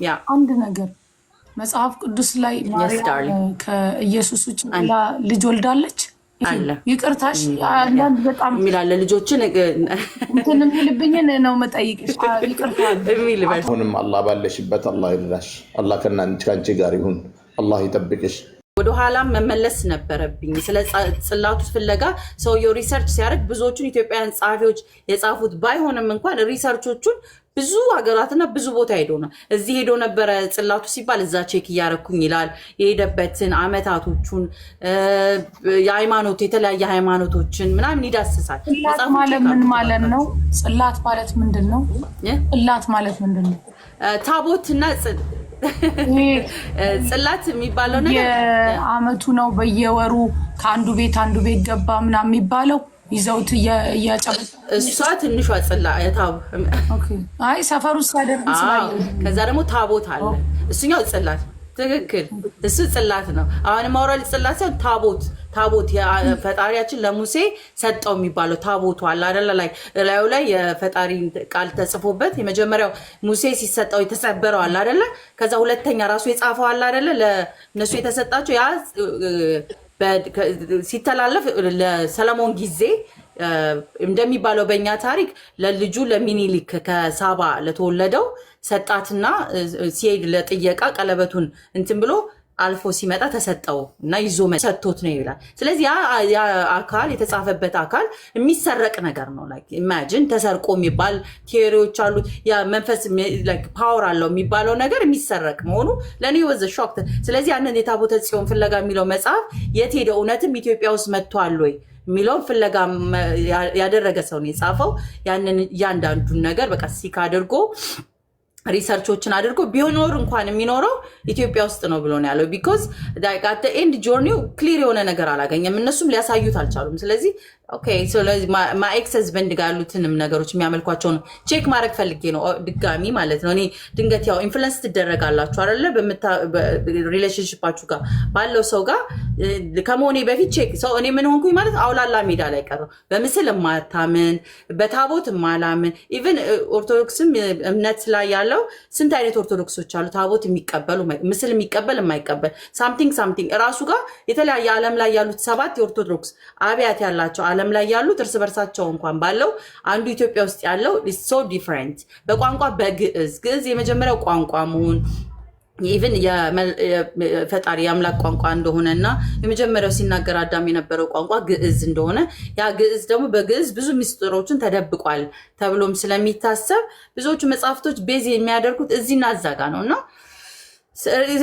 ያ አንድ ነገር መጽሐፍ ቅዱስ ላይ ማርያም ከኢየሱስ ውጭ ልጅ ወልዳለች አለ። ይቅርታሽ አንዳንድ በጣም የሚላለ ልጆችን እንትን የሚልብኝን ነው መጠይቅሽ። ይቅርታ የሚል አሁንም አላህ ባለሽበት አላህ ይርዳሽ። አላህ ከአንቺ ጋር ይሁን። አላህ ይጠብቅሽ። ወደ ኋላ መመለስ ነበረብኝ። ስለ ጽላቱ ፍለጋ ሰውየው ሪሰርች ሲያደርግ ብዙዎቹን ኢትዮጵያውያን ጸሐፊዎች የጻፉት ባይሆንም እንኳን ሪሰርቾቹን ብዙ ሀገራትና ብዙ ቦታ ሄዶ ነው። እዚህ ሄዶ ነበረ ጽላቱ ሲባል እዛ ቼክ እያረኩኝ ይላል። የሄደበትን አመታቶቹን የሃይማኖት የተለያየ ሃይማኖቶችን ምናምን ይዳስሳል። ጽላት ማለት ምን ማለት ነው? ጽላት ማለት ምንድን ነው? ጽላት ማለት ምንድን ነው? ታቦትና ጽላት የሚባለው ነገር የአመቱ ነው። በየወሩ ከአንዱ ቤት አንዱ ቤት ገባ ምናምን የሚባለው ይዘውት እያጨበጡ እሷ ትንሿ ጽላት አይ ሰፈሩ ሲያደርግ ስላየሁ ከዛ ደግሞ ታቦት አለ። እሱኛው ጽላት ትክክል። እሱ ጽላት ነው። አሁን ማውራል ጽላት ሳይሆን ታቦት ፈጣሪያችን ለሙሴ ሰጠው የሚባለው ታቦቱ አለ አይደለ? ላዩ ላይ የፈጣሪ ቃል ተጽፎበት የመጀመሪያው ሙሴ ሲሰጠው የተሰበረው አለ አይደለ? ከዛ ሁለተኛ ራሱ የጻፈው አለ አይደለ? ለነሱ የተሰጣቸው ያ ሲተላለፍ ለሰለሞን ጊዜ እንደሚባለው በእኛ ታሪክ ለልጁ ለሚኒሊክ ከሳባ ለተወለደው ሰጣትና ሲሄድ ለጥየቃ ቀለበቱን እንትን ብሎ አልፎ ሲመጣ ተሰጠው እና ይዞ ሰጥቶት ነው ይላል። ስለዚህ ያ አካል የተጻፈበት አካል የሚሰረቅ ነገር ነው። ላይክ ኢማጂን ተሰርቆ የሚባል ቲዮሪዎች አሉ። ያ መንፈስ ላይክ ፓወር አለው የሚባለው ነገር የሚሰረቅ መሆኑ ለኔ ወዘ ሾክ። ስለዚህ ያንን የታቦተ ጽዮን ፍለጋ የሚለው መጽሐፍ የት ሄደ? እውነትም ኢትዮጵያ ውስጥ መጥቷል ወይ የሚለውን ፍለጋ ያደረገ ሰው ነው የጻፈው። ያንን እያንዳንዱን ነገር በቃ ሲካ አድርጎ ሪሰርቾችን አድርጎ ቢኖር እንኳን የሚኖረው ኢትዮጵያ ውስጥ ነው ብሎ ነው ያለው። ቢኮዝ አት ኤንድ ጆርኒው ክሊር የሆነ ነገር አላገኘም። እነሱም ሊያሳዩት አልቻሉም። ስለዚህ ኦኬ ማኤክስ ህዝበንድ ጋር ያሉትንም ነገሮች የሚያመልኳቸውን ቼክ ማድረግ ፈልጌ ነው ድጋሚ ማለት ነው። እኔ ድንገት ያው ኢንፍሉዌንስ ትደረጋላችሁ አይደለ? ሪሌሽንሽፓችሁ ጋር ባለው ሰው ጋር ከመሆኔ በፊት ቼክ ሰው እኔ ምን ሆንኩኝ ማለት አውላላ ሜዳ ላይ ቀረው። በምስል የማታምን በታቦት የማላምን ኢቭን ኦርቶዶክስም እምነት ላይ ያለው ስንት አይነት ኦርቶዶክሶች አሉ። ታቦት የሚቀበሉ ምስል የሚቀበል የማይቀበል ሳምቲንግ ራሱ ጋር የተለያየ ዓለም ላይ ያሉት 7 የኦርቶዶክስ አብያት ያላቸው ዓለም ላይ ያሉት እርስ በርሳቸው እንኳን ባለው አንዱ ኢትዮጵያ ውስጥ ያለው is so different። በቋንቋ ግዕዝ የመጀመሪያው ቋንቋ መሆን ኢቭን የፈጣሪ የአምላክ ቋንቋ እንደሆነና የመጀመሪያው ሲናገር አዳም የነበረው ቋንቋ ግዕዝ እንደሆነ ያ ግዕዝ ደግሞ በግዕዝ ብዙ ምስጢሮችን ተደብቋል ተብሎም ስለሚታሰብ ብዙዎቹ መጽሐፍቶች ቤዝ የሚያደርጉት እዚህና እዛጋ ነውና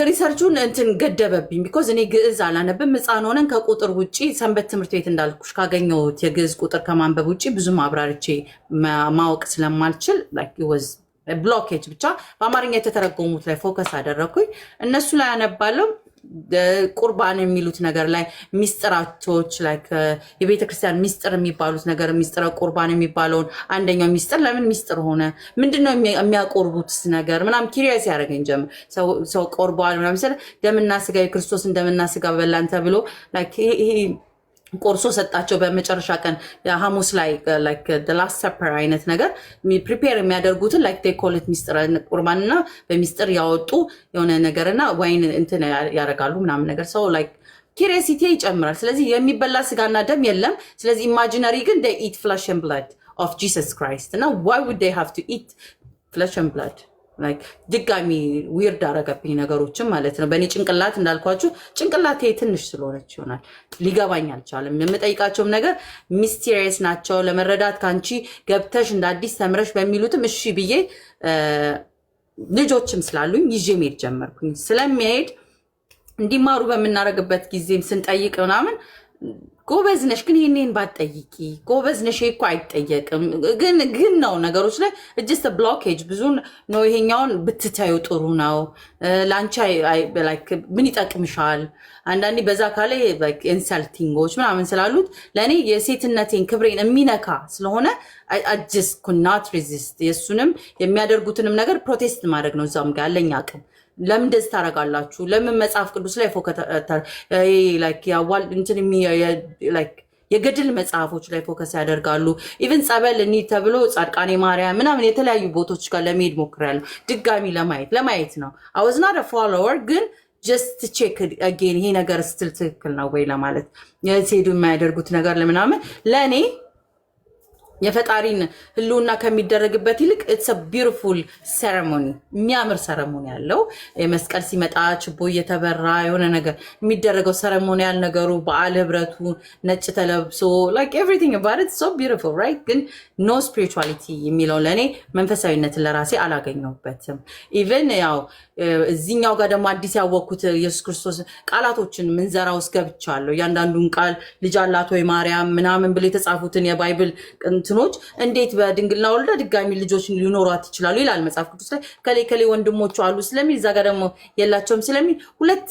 ሪሰርቹን እንትን ገደበብኝ። ቢኮዝ እኔ ግዕዝ አላነብም። ሕፃን ሆነን ከቁጥር ውጪ ሰንበት ትምህርት ቤት እንዳልኩሽ ካገኘሁት የግዕዝ ቁጥር ከማንበብ ውጪ ብዙም አብራርቼ ማወቅ ስለማልችል ብሎኬጅ ብቻ በአማርኛ የተተረጎሙት ላይ ፎከስ አደረኩኝ። እነሱ ላይ አነባለሁ። ቁርባን የሚሉት ነገር ላይ ሚስጥራቶች ላይ የቤተክርስቲያን ሚስጥር የሚባሉት ነገር ሚስጥረ ቁርባን የሚባለውን አንደኛው ሚስጥር ለምን ሚስጥር ሆነ? ምንድነው የሚያቆርቡት ነገር ምናምን ኪሪየስ ያደረገኝ ጀመር። ሰው ቆርቧል ምናምን ስለ ደምና ስጋ የክርስቶስ እንደምና ስጋ በላን ተብሎ ላይክ ይሄ ቆርሶ ሰጣቸው በመጨረሻ ቀን ሐሙስ ላይ ላይክ the last supper አይነት ነገር ፕሪፔር የሚያደርጉትን ላይክ they call it ሚስጥር ቁርባንና በሚስጥር ያወጡ የሆነ ነገርና ዋይን እንትን ያረጋሉ ምናምን ነገር ሰው ላይክ ኪሪዮሲቲ ይጨምራል። ስለዚህ የሚበላ ስጋና ደም የለም። ስለዚህ ኢማጂነሪ ግን they eat flesh and blood of Jesus Christ እና why would they have to eat flesh and blood? ላይክ ድጋሚ ዊርድ አረገብኝ ነገሮችን ማለት ነው። በእኔ ጭንቅላት እንዳልኳችሁ ጭንቅላቴ ትንሽ ስለሆነች ይሆናል ሊገባኝ አልቻለም። የምጠይቃቸውም ነገር ሚስቴሪየስ ናቸው። ለመረዳት ካንቺ ገብተሽ እንደ አዲስ ተምረሽ በሚሉትም እሺ ብዬ ልጆችም ስላሉኝ ይዤ መሄድ ጀመርኩኝ። ስለሚሄድ እንዲማሩ በምናረግበት ጊዜም ስንጠይቅ ምናምን ጎበዝ ነሽ ግን ይሄንን ባትጠይቂ ጎበዝ ነሽ እኮ አይጠየቅም ግን ነው ነገሮች ላይ just a blockage ብዙ ነው። ይሄኛውን ብትታዩ ጥሩ ነው ላንቺ like ምን ይጠቅምሻል? አንዳንዴ በዛ ካለ like insultingዎች ምናምን ስላሉት ለኔ የሴትነቴን ክብሬን የሚነካ ስለሆነ I just could not resist። የሱንም የሚያደርጉትንም ነገር ፕሮቴስት ማድረግ ነው እዛም ጋር ያለኝ አቅም። ለምን እንደዚህ ታረጋላችሁ? ለምን መጽሐፍ ቅዱስ ላይ ፎከስ ላይክ ያዋል እንትን ላይክ የገድል መጽሐፎች ላይ ፎከስ ያደርጋሉ። ኢቭን ጸበል እኒ ተብሎ ጻድቃኔ ማርያም ምናምን የተለያዩ ቦታዎች ጋር ለመሄድ ሞክራለሁ ድጋሚ ለማየት ነው። I was not a follower ግን just to check again ይሄ ነገር ስትል ትክክል ነው ወይ ለማለት የሄዱ የማያደርጉት ነገር ለምናምን ለእኔ የፈጣሪን ህልውና ከሚደረግበት ይልቅ it's a beautiful ceremony የሚያምር ሰረሞኒ ያለው መስቀል ሲመጣ ችቦ እየተበራ የሆነ ነገር የሚደረገው ሰረሞኒያል ነገሩ በዓል ህብረቱ ነጭ ተለብሶ like everything about it so beautiful right ግን no spirituality የሚለው ለኔ መንፈሳዊነትን ለራሴ አላገኘሁበትም። ኢቭን ያው እዚህኛው ጋር ደግሞ አዲስ ያወቅኩት ኢየሱስ ክርስቶስ ቃላቶችን ምንዘራ ውስጥ ገብቻለሁ። ያንዳንዱን ቃል ልጅ አላት ወይ ማርያም ምናምን ብለው የተጻፉትን የባይብል እንትኖች እንዴት በድንግልና ወልዳ ድጋሚ ልጆች ሊኖሯት ይችላሉ ይላል መጽሐፍ ቅዱስ ላይ። ከሌ ወንድሞቹ አሉ ስለሚል እዛ ጋር ደግሞ የላቸውም ስለሚል ሁለት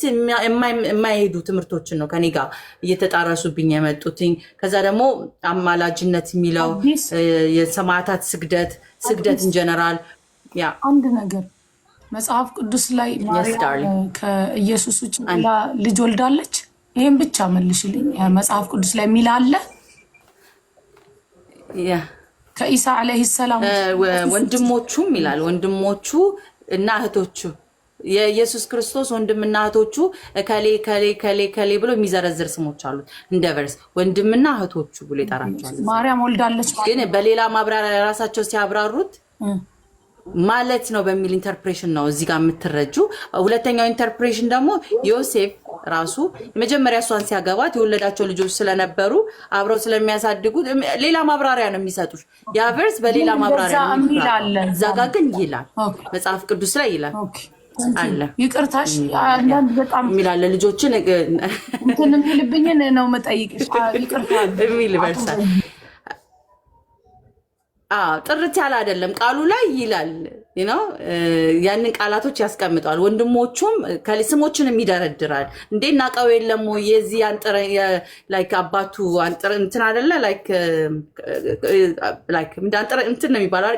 የማይሄዱ ትምህርቶችን ነው ከኔ ጋር እየተጣረሱብኝ የመጡትኝ። ከዛ ደግሞ አማላጅነት የሚለው የሰማዕታት ስግደት ኢንጀነራል ያ አንድ ነገር መጽሐፍ ቅዱስ ላይ ማርያም ከኢየሱስ ውጭ ልጅ ወልዳለች? ይሄን ብቻ መልሽልኝ። መጽሐፍ ቅዱስ ላይ የሚል አለ? ከኢሳ አለይሂ ሰላም ወንድሞቹም ይላል ወንድሞቹ እና እህቶቹ የኢየሱስ ክርስቶስ ወንድምና እህቶቹ ከሌ ብሎ የሚዘረዝር ስሞች አሉት እንደ ቨርስ ወንድምና እህቶቹ ብሎ ይጠራቸዋል። ማርያም ወልዳለች ግን በሌላ ማብራሪያ ራሳቸው ሲያብራሩት ማለት ነው በሚል ኢንተርፕሬሽን ነው እዚህ ጋር የምትረጁ። ሁለተኛው ኢንተርፕሬሽን ደግሞ ዮሴፍ ራሱ የመጀመሪያ እሷን ሲያገባት የወለዳቸው ልጆች ስለነበሩ አብረው ስለሚያሳድጉት ሌላ ማብራሪያ ነው የሚሰጡት። ያ ቨርስ በሌላ ማብራሪያ ነው እዛ ጋር ግን ይላል መጽሐፍ ቅዱስ ላይ ይላል አለ። ይቅርታሽ አንዳንድ በጣም የሚላለ ልጆችን እንትን የሚልብኝን ነው መጠይቅሽ። ይቅርታ የሚል ቨርሳል ጥርት ያለ አይደለም ቃሉ ላይ ይላል ያንን ቃላቶች ያስቀምጣል። ወንድሞቹም ከስሞችን ይደረድራል። እንዴ ናቀው የለም የዚህ አንጥረ ላይክ አባቱ አንጥረ እንትን አይደለ ላይክ እንዳንጥረ እንትን ነው የሚባለው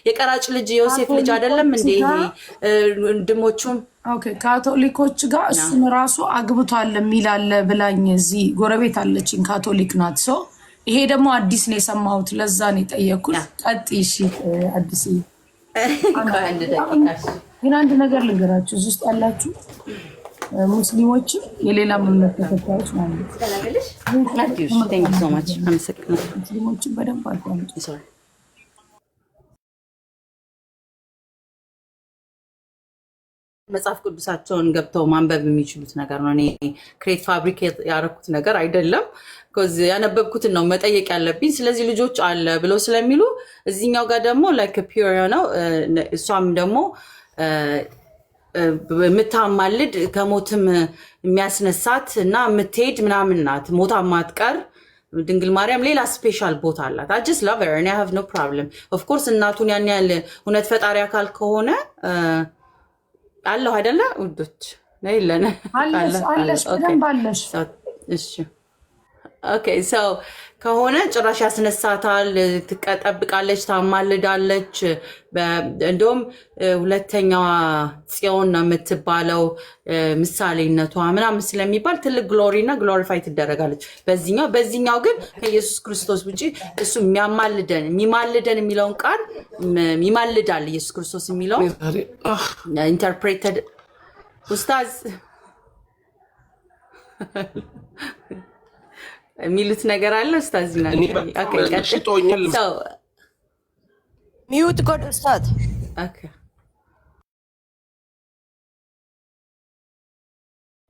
የቀራጭ ልጅ ዮሴፍ ልጅ አይደለም እንዴ ወንድሞቹም ኦኬ ካቶሊኮች ጋር እሱን ራሱ አግብቷል የሚላል ብላኝ እዚህ ጎረቤት አለችኝ ካቶሊክ ናት። ሰው ይሄ ደግሞ አዲስ ነው የሰማሁት ለዛ ነው የጠየኩት። እሺ አዲስ ግን አንድ ነገር ልንገራችሁ እዚህ ውስጥ ያላችሁ ሙስሊሞች የሌላ እምነት ተከታዮች ማለት ነው ሙስሊሞች በደንብ አልተዋጡ መጽሐፍ ቅዱሳቸውን ገብተው ማንበብ የሚችሉት ነገር ነው። እኔ ክሬት ፋብሪኬት ያደረኩት ነገር አይደለም። ኮዝ ያነበብኩትን ነው መጠየቅ ያለብኝ። ስለዚህ ልጆች አለ ብለው ስለሚሉ እዚህኛው ጋር ደግሞ ላይክ ፒዩር ነው። እሷም ደግሞ የምታማልድ ከሞትም የሚያስነሳት እና የምትሄድ ምናምን ናት። ሞታ ማትቀር ድንግል ማርያም ሌላ ስፔሻል ቦታ አላት። I just love her and I have no problem. Of course እናቱን ያን ያህል እውነት ፈጣሪ አካል ከሆነ አለው አይደለ ውዶች ነው ይለና አለሽ በደንብ አለሽ። እሺ ኦኬ ሶ ከሆነ ጭራሽ ያስነሳታል፣ ትጠብቃለች፣ ታማልዳለች። እንደውም ሁለተኛዋ ጽዮን ነው የምትባለው ምሳሌነቷ ምናምን ስለሚባል ትልቅ ግሎሪና ግሎሪፋይ ትደረጋለች። በዚህኛው ግን ከኢየሱስ ክርስቶስ ውጪ እሱ የሚማልደን የሚለውን ቃል ይማልዳል ኢየሱስ ክርስቶስ የሚለው ኢንተርፕሬትድ ኡስታዝ የሚሉት ነገር አለ ኡስታዝ ናቸው። ኦኬ ቀጥል ሚውት ኮድ ኡስታዝ ኦኬ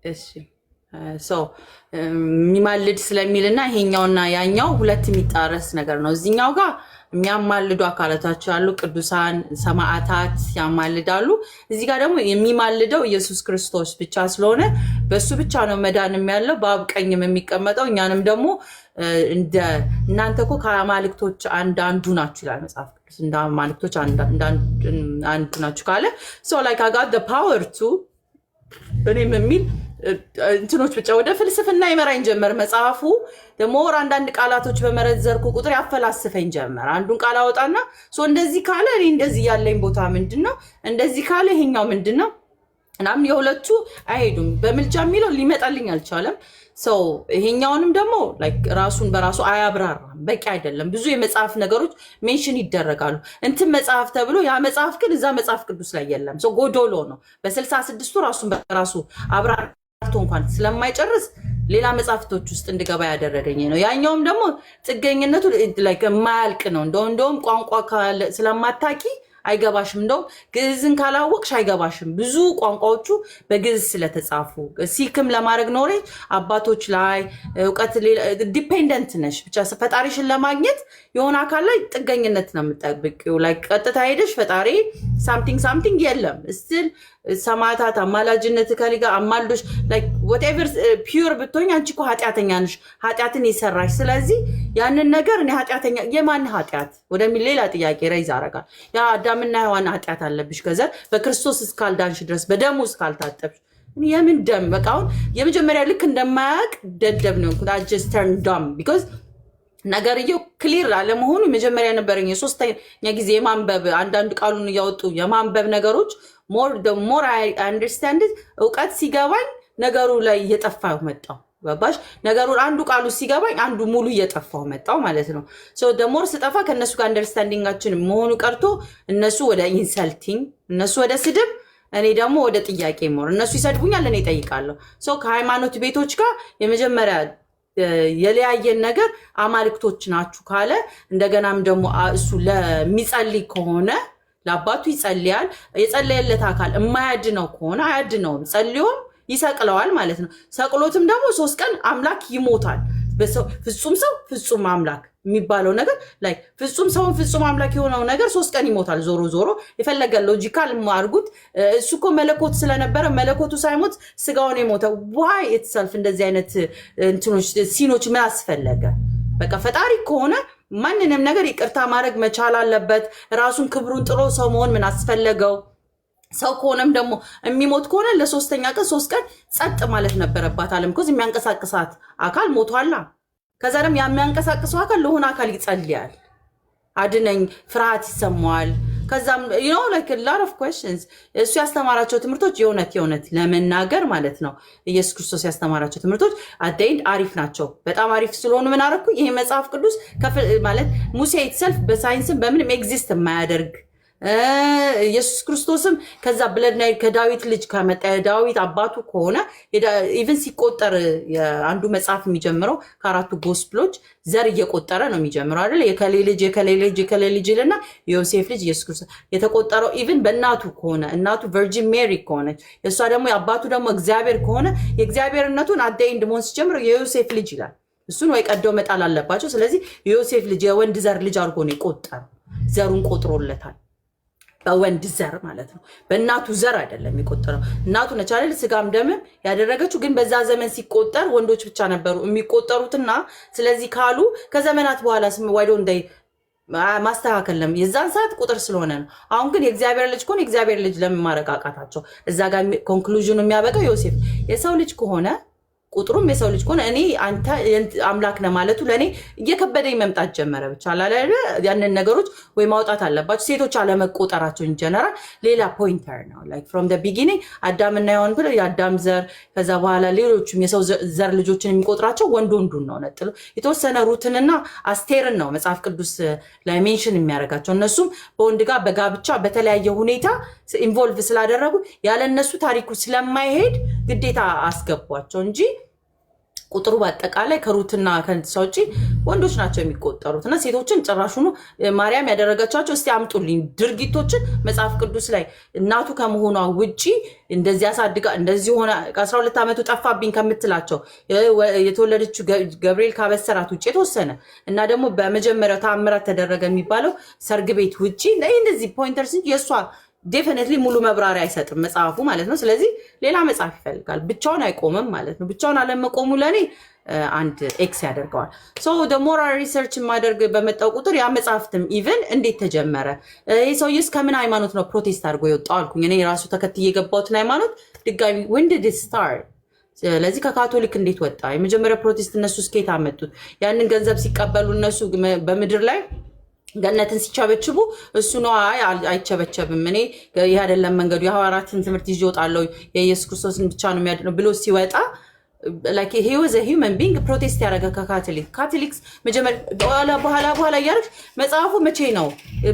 እሺ ሶ የሚማልድ ስለሚልና ይሄኛውና ያኛው ሁለት የሚጣረስ ነገር ነው። እዚህኛው ጋር የሚያማልዱ አካላቶች አሉ፣ ቅዱሳን ሰማዕታት ያማልዳሉ። እዚህ ጋር ደግሞ የሚማልደው ኢየሱስ ክርስቶስ ብቻ ስለሆነ በሱ ብቻ ነው መዳንም ያለው በአብ ቀኝም የሚቀመጠው። እኛንም ደግሞ እንደ እናንተ እኮ ከአማልክቶች አንዱ ናችሁ ይላል መጽሐፍ ቅዱስ። እንደ አማልክቶች አንዱ ናችሁ ካለ ሶ ላይክ I got the power to እኔም የሚል እንትኖች ብቻ ወደ ፍልስፍና ይመራኝ ጀመር መጽሐፉ። ደግሞ አንዳንድ ቃላቶች በመረዘርኩ ቁጥር ያፈላስፈኝ ጀመር። አንዱን ቃል አወጣና ሶ እንደዚህ ካለ እኔ እንደዚህ ያለኝ ቦታ ምንድነው፣ እንደዚህ ካለ ይሄኛው ምንድነው፣ እናም የሁለቱ አይሄዱም። በምልጃ የሚለው ሊመጣልኝ አልቻለም። ሰው ይሄኛውንም ደግሞ ራሱን በራሱ አያብራራም፣ በቂ አይደለም። ብዙ የመጽሐፍ ነገሮች ሜንሽን ይደረጋሉ እንትን መጽሐፍ ተብሎ ያ መጽሐፍ ግን እዛ መጽሐፍ ቅዱስ ላይ የለም። ሰው ጎዶሎ ነው። በ66ቱ ራሱን በራሱ አብራርቶ እንኳን ስለማይጨርስ ሌላ መጽሐፍቶች ውስጥ እንድገባ ያደረገኝ ነው። ያኛውም ደግሞ ጥገኝነቱ የማያልቅ ነው። እንደውም ቋንቋ ስለማታቂ አይገባሽም። እንደውም ግዕዝን ካላወቅሽ አይገባሽም። ብዙ ቋንቋዎቹ በግዕዝ ስለተጻፉ ሲክም ለማድረግ ኖሬ አባቶች ላይ እውቀት ዲፔንደንት ነሽ። ብቻ ፈጣሪሽን ለማግኘት የሆነ አካል ላይ ጥገኝነት ነው የምጠብቂው። ቀጥታ ሄደሽ ፈጣሪ ሳምቲንግ የለም ስቲል ሰማዕታት አማላጅነት ከሊጋ አማልዶሽ whatever ፒውር ብትሆኝ አንቺ እኮ ኃጢአተኛ ነሽ፣ ኃጢአትን የሰራሽ። ስለዚህ ያንን ነገር እኔ ኃጢአተኛ የማን ኃጢአት ወደሚል ሌላ ጥያቄ ራይዝ አደርጋለሁ። ያ አዳምና ሔዋን ኃጢአት አለብሽ ከዘር በክርስቶስ እስካልዳንሽ ድረስ በደሙ እስካልታጠብሽ የምን ደም? በቃ አሁን የመጀመሪያ ልክ እንደማያውቅ ደደብ ነው። I just turned dumb because ነገርየው ክሊር አለመሆኑ መጀመሪያ ነበረኝ የሶስተኛ ጊዜ የማንበብ አንዳንድ ቃሉን እያወጡ የማንበብ ነገሮች more I understand it እውቀት ሲገባኝ ነገሩ ላይ እየጠፋው መጣው። ባባሽ ነገሩን አንዱ ቃሉ ሲገባኝ አንዱ ሙሉ እየጠፋው መጣው ማለት ነው። ሶ the more ስጠፋ ከነሱ ጋር አንደርስታንዲንጋችን መሆኑ ቀርቶ እነሱ ወደ ኢንሰልቲንግ፣ እነሱ ወደ ስድብ፣ እኔ ደግሞ ወደ ጥያቄ ሞር እነሱ ይሰድቡኛል፣ እኔ እጠይቃለሁ። ሶ ከሃይማኖት ቤቶች ጋር የመጀመሪያ የለያየን ነገር አማልክቶች ናችሁ ካለ እንደገናም ደግሞ እሱ ለሚጸልይ ከሆነ ለአባቱ ይጸልያል። የጸለየለት አካል የማያድነው ከሆነ አያድነውም፣ ጸልዮም ይሰቅለዋል ማለት ነው። ሰቅሎትም ደግሞ 3 ቀን አምላክ ይሞታል። ፍጹም ሰው ፍጹም አምላክ የሚባለው ነገር ፍጹም ሰውን ፍጹም አምላክ የሆነው ነገር 3 ቀን ይሞታል። ዞሮ የፈለገ ሎጂካል ማርጉት እሱ እኮ መለኮት ስለነበረ መለኮቱ ሳይሞት ስጋውን የሞተው ዋይ ኢትሰልፍ እንደዚህ አይነት እንትኖች ሲኖች ምን አስፈለገ? በቃ ፈጣሪ ከሆነ ማንንም ነገር ይቅርታ ማድረግ መቻል አለበት። ራሱን ክብሩን ጥሎ ሰው መሆን ምን አስፈለገው? ሰው ከሆነም ደግሞ የሚሞት ከሆነ ለ3ኛ ቀን 3 ቀን ጸጥ ማለት ነበረባት ዓለም ኮዝ የሚያንቀሳቅሳት አካል ሞቷላ። ከዛ ደግሞ የሚያንቀሳቅሰው አካል ለሆነ አካል ይጸልያል፣ አድነኝ፣ ፍርሃት ይሰማዋል። ከዛም a lot of questions እሱ ያስተማራቸው ትምህርቶች የእውነት ለመናገር ማለት ነው ኢየሱስ ክርስቶስ ያስተማራቸው ትምህርቶች አደይን አሪፍ ናቸው። በጣም አሪፍ ስለሆኑ ምን አደረኩ? ይሄ መጽሐፍ ቅዱስ ማለት ሙሴ itself በሳይንስም በምንም ኤግዚስት የማያደርግ ኢየሱስ ክርስቶስም ከዛ ብለድና ከዳዊት ልጅ ከመጣ ዳዊት አባቱ ከሆነ ኢቭን ሲቆጠር አንዱ መጽሐፍ የሚጀምረው ከአራቱ ጎስፕሎች ዘር እየቆጠረ ነው የሚጀምረው አይደል? የከሌ ልጅ ይልና ዮሴፍ ልጅ ኢየሱስ ክርስቶስ የተቆጠረው ኢቭን በእናቱ ከሆነ እናቱ ቨርጂን ሜሪ ከሆነች የእሷ ደግሞ የአባቱ ደግሞ እግዚአብሔር ከሆነ የእግዚአብሔርነቱን አደይንድ መሆን ሲጀምረው የዮሴፍ ልጅ ይላል። እሱን ወይ ቀደው መጣል አለባቸው። ስለዚህ የዮሴፍ ልጅ የወንድ ዘር ልጅ አድርጎ ነው የቆጠረው። ዘሩን ቆጥሮለታል። በወንድ ዘር ማለት ነው። በእናቱ ዘር አይደለም የሚቆጠረው። እናቱ ነች አይደል ስጋም ደምም ያደረገችው። ግን በዛ ዘመን ሲቆጠር ወንዶች ብቻ ነበሩ የሚቆጠሩትና ስለዚህ ካሉ ከዘመናት በኋላ ዋይዶ እንደ ማስተካከል ለም የዛን ሰዓት ቁጥር ስለሆነ ነው። አሁን ግን የእግዚአብሔር ልጅ ከሆነ የእግዚአብሔር ልጅ ለማረጋጋታቸው እዛ ጋር ኮንክሉዥኑ የሚያበቃው ዮሴፍ የሰው ልጅ ከሆነ ቁጥሩም የሰው ልጅ ከሆነ እኔ አንተ አምላክ ነህ ማለቱ ለኔ እየከበደኝ መምጣት ጀመረ። ብቻ አላለ ያንን ነገሮች ወይ ማውጣት አለባቸው። ሴቶች አለመቆጠራቸው ኢንጀነራል ሌላ ፖይንተር ነው። from the beginning አዳምና ሔዋን ብለው የአዳም ዘር ከዛ በኋላ ሌሎችም የሰው ዘር ልጆችን የሚቆጥራቸው ወንዱን ነው ነጥሎ የተወሰነ ሩትንና አስቴርን ነው መጽሐፍ ቅዱስ ላይ ሜንሽን የሚያደርጋቸው። እነሱም በወንድ ጋር በጋብቻ በተለያየ ሁኔታ ኢንቮልቭ ስላደረጉ ያለ እነሱ ታሪኩ ስለማይሄድ ግዴታ አስገቧቸው እንጂ ቁጥሩ በአጠቃላይ ከሩትና ከንትሳው ውጪ ወንዶች ናቸው የሚቆጠሩት። እና ሴቶችን ጭራሹኑ ማርያም ያደረገቻቸው እስቲ አምጡልኝ ድርጊቶችን መጽሐፍ ቅዱስ ላይ እናቱ ከመሆኗ ውጪ እንደዚህ አሳድጋ እንደዚህ ሆነ 12 ዓመቱ ጠፋብኝ ከምትላቸው የተወለደችው ገብርኤል ካበሰራት ውጪ የተወሰነ እና ደግሞ በመጀመሪያው ተአምራት ተደረገ የሚባለው ሰርግ ቤት ውጪ እንደዚህ ፖይንተርስ የሷ ዴፊኒትሊ ሙሉ መብራሪያ አይሰጥም መጽሐፉ ማለት ነው። ስለዚህ ሌላ መጽሐፍ ይፈልጋል። ብቻውን አይቆምም ማለት ነው። ብቻውን አለመቆሙ ለኔ አንድ ኤክስ ያደርገዋል። ሶ the more research ማድረግ በመጣው ቁጥር ያ መጽሐፍትም ኢቭን እንዴት ተጀመረ ይሄ ሰውዬስ ከምን ሃይማኖት ነው ፕሮቴስት አድርጎ የወጣው አልኩኝ። እኔ ራሱ ተከትዬ የገባሁትን ሃይማኖት ድጋሚ when did it start? ስለዚህ ከካቶሊክ እንዴት ወጣ? የመጀመሪያ ፕሮቴስት እነሱ ስኬት አመጡት። ያንን ገንዘብ ሲቀበሉ እነሱ በምድር ላይ ገነትን ሲቸበችቡ እሱ ነው አይቸበቸብም እኔ ይሄ አይደለም መንገዱ የሐዋርያትን ትምህርት ይዤ ወጣለሁ የኢየሱስ ክርስቶስን ብቻ ነው የሚያድነው ብሎ ሲወጣ like he was a human being protest ያረጋ ካቶሊክስ መጀመሪያ በኋላ ያርክ መጽሐፉ መቼ ነው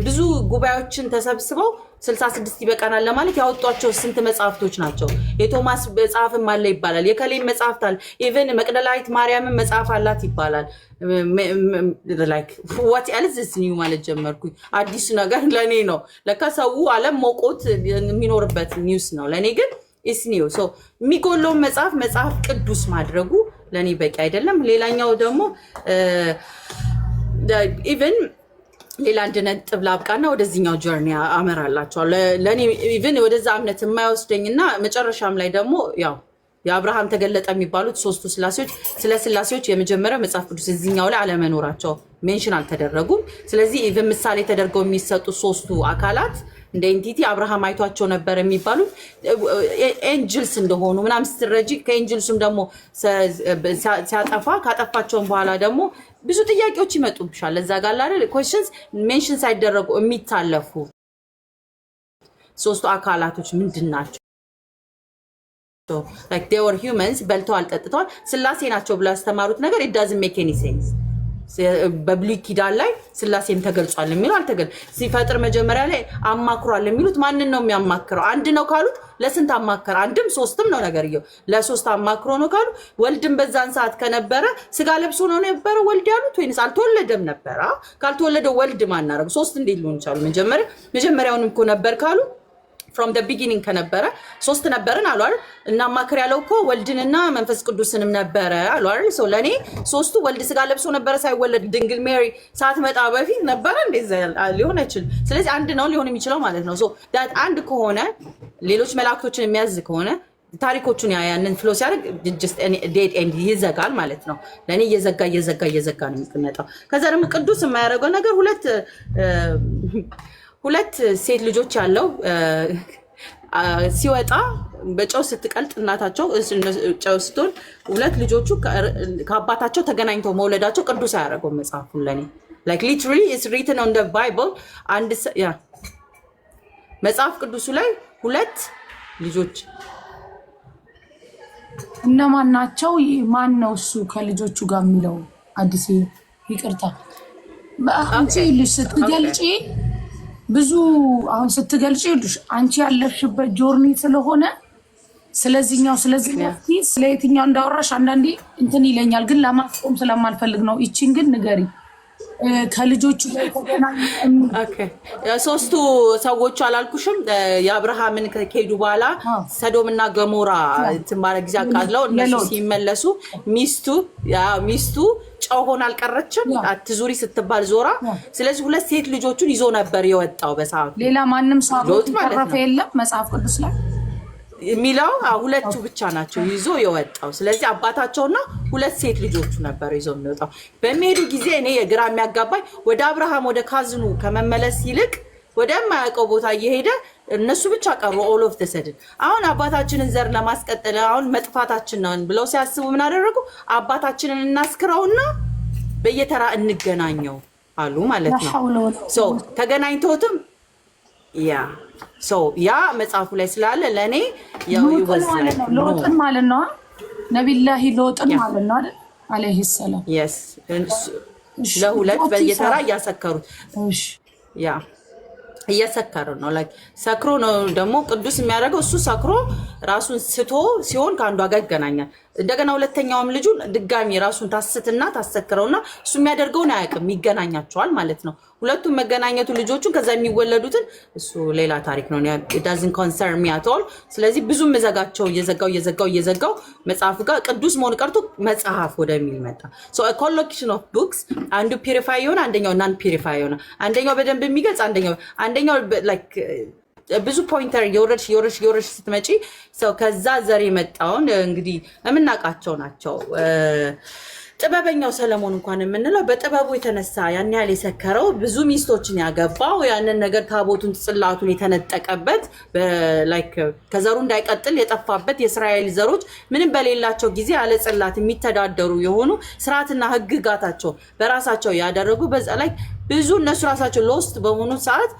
ብዙ ጉባኤዎችን ተሰብስበው 66 ይበቃናል ለማለት ያወጧቸው ስንት መጽሐፍቶች ናቸው የቶማስ መጽሐፍም አለ ይባላል የከሌም መጽሐፍት አለ ኢቭን መቅደላዊት ማርያም መጽሐፍ አላት ይባላል like what else is new ማለት ጀመርኩኝ አዲስ ነገር ለኔ ነው ለካ ሰው ዓለም ሞቆት የሚኖርበት ኒውስ ነው ለኔ ግን is new so የሚጎለው መጽሐፍ ቅዱስ ማድረጉ ለኔ በቂ አይደለም ሌላኛው ደግሞ even ሌላ አንድ ነጥብ ላብቃና ወደዚህኛው ጆርኒ አመራላችሁ ለኔ even ወደዛ እምነት የማይወስደኝና መጨረሻም ላይ ደግሞ ያው የአብርሃም ተገለጠ የሚባሉት ሶስቱ ስላሴዎች ስለ ስላሴዎች የመጀመሪያው መጽሐፍ ቅዱስ እዚህኛው ላይ አለመኖራቸው ሜንሽን አልተደረጉም ስለዚህ even ምሳሌ ተደርገው የሚሰጡ ሶስቱ አካላት እንደ ኤንቲቲ አብርሃም አይቷቸው ነበር የሚባሉት ኤንጅልስ እንደሆኑ ምናምን ስትረጂ ከኤንጅልስም ደግሞ ካጠፋቸው በኋላ ደግሞ ብዙ ጥያቄዎች ይመጡብሻል ለዛ ጋር አይደል questions ሜንሽን ሳይደረጉ የሚታለፉ ሶስቱ አካላቶች ምንድናቸው like they were humans በልተዋል ጠጥተዋል ስላሴ ናቸው ብለው ያስተማሩት ነገር it doesn't make any sense በብሉይ ኪዳን ላይ ስላሴም ተገልጿል የሚሉ አልተገል ሲፈጥር መጀመሪያ ላይ አማክሯል የሚሉት ማንን ነው የሚያማክረው አንድ ነው ካሉት ለስንት አማከረ አንድም ሶስትም ነው ነገርየው ለሶስት አማክሮ ነው ካሉ ወልድም በዛን ሰዓት ከነበረ ስጋ ለብሶ ነው ነበር ወልድ ያሉት ወይስ አልተወለደም ነበር ካልተወለደ ወልድ ማን አረግ ሶስት እንዴት ሊሆን ይችላል መጀመሪያውንም እኮ ነበር ካሉ from the beginning ከነበረ ሶስት ነበርን አሉ አይደል እና ማከር ያለው እኮ ወልድንና መንፈስ ቅዱስንም ነበረ አሉ አይደል ሶ ለኔ ሶስቱ ወልድ ስጋ ለብሶ ነበረ ሳይወለድ ድንግል ሜሪ ሳትመጣ በፊት ነበረ እንደዛ ሊሆን አይችልም ስለዚህ አንድ ነው ሊሆን የሚችለው ማለት ነው ሶ that አንድ ከሆነ ሌሎች መላእክቶችን የሚያዝ ከሆነ ታሪኮቹን ያንን ፍሎ ሲያደርግ just dead end ይዘጋል ማለት ነው ለኔ እየዘጋ ነው የሚቀመጠው ከዛ ደግሞ ቅዱስ የማያደርገው ነገር ሁለት ሴት ልጆች ያለው ሲወጣ በጨው ስትቀልጥ እናታቸው ጨው ስትሆን ሁለት ልጆቹ ከአባታቸው ተገናኝተው መውለዳቸው ቅዱስ ያደርገው መጽሐፉን ለኔ like literally it's written on the bible and yeah መጽሐፍ ቅዱሱ ላይ ሁለት ልጆች እነማን ናቸው ማን ነው እሱ ከልጆቹ ጋር የሚለው አዲስ ይቅርታ አንቺ ልጅ ስትገልጪ ብዙ አሁን ስትገልጪ አንቺ ያለሽበት ጆርኒ ስለሆነ ስለዚህኛው ስለየትኛው እንዳወራሽ አንዳንዴ እንትን ይለኛል ግን ለማስቆም ስለማልፈልግ ነው እቺን ግን ንገሪ ከልጆቹ ጋር ተገናኝ ኦኬ ሶስቱ ሰዎች አላልኩሽም የአብርሃምን ከሄዱ በኋላ ሰዶምና ገሞራ ትማረ ጊዜ አቃለው እነሱ ሲመለሱ ሚስቱ ጫሆን አልቀረችም አትዙሪ ስትባል ዞራ ስለዚህ ሁለት ሴት ልጆቹን ይዞ ነበር የወጣው በሰዓቱ ሌላ ማንንም ሰው ተረፈ የለም መጽሐፍ ቅዱስ ላይ ሚላው ሁለቱ ብቻ ናቸው ይዞ የወጣው ስለዚህ አባታቸውና ሁለት ሴት ልጆቹ ነበር ይዞ የሚወጣው በሚሄዱ ጊዜ እኔ የግራ የሚያጋባኝ ወደ አብርሃም ወደ ካዝኑ ከመመለስ ይልቅ ወደማያውቀው ቦታ እየሄደ እነሱ ብቻ ቀሩ all of the sudden አሁን አባታችንን ዘር ለማስቀጠል አሁን መጥፋታችን ነው ብለው ሲያስቡ ምን አደረጉ አባታችንን እናስክረውና በየተራ እንገናኘው አሉ ማለት ነው ሶ ተገናኝተውትም so ያ መጽሐፉ ላይ ስላለ ለኔ ሎጥን ማለት ነው ነብዩላህ ሎጥን ማለት ነው አይደል አለይሂ ሰላም yes ለሁለት በየተራ ያሰከሩት ያ እየሰከረ ነው like ሰክሮ ነው ደግሞ ቅዱስ የሚያደርገው እሱ ሰክሮ ራሱን ስቶ ሲሆን ካንዱ ጋር ይገናኛል እንደገና ሁለተኛውም ልጁ ድጋሚ ራሱን ታስትና ታሰክረውና እሱ የሚያደርገውና ያቀም ይገናኛቸዋል ማለት ነው ሁለቱም መገናኘቱ ልጆቹን ከዛ የሚወለዱትን እሱ ሌላ ታሪክ ነው it doesn't concern me at all ስለዚህ ብዙ መዘጋቸው እየዘጋው መጽሐፉ ጋር ቅዱስ መሆን ቀርቶ መጽሐፍ ወደሚል መጣ so a collection of books አንዱ ፒዩሪፋይ ይሆን አንደኛው ናን ፒዩሪፋይ ይሆን አንደኛው በደንብ የሚገልጽ አንደኛው like ብዙ ፖይንተር የወረሽ ስትመጪ ሰው ከዛ ዘር የመጣውን እንግዲህ እምናቃቸው ናቸው ጥበበኛው ሰለሞን እንኳን የምንለው በጥበቡ የተነሳ ያን ያህል የሰከረው ብዙ ሚስቶችን ያገባው ያንን ነገር ታቦቱን ጽላቱን የተነጠቀበት ላይክ ከዘሩ እንዳይቀጥል የጠፋበት የእስራኤል ዘሮች ምንም በሌላቸው ጊዜ ያለ ጽላት የሚተዳደሩ የሆኑ ስርዓትና ህግጋታቸው በራሳቸው ያደረጉ በዛ ላይ ብዙ እነሱ ራሳቸው ሎስት በሆኑ ሰዓት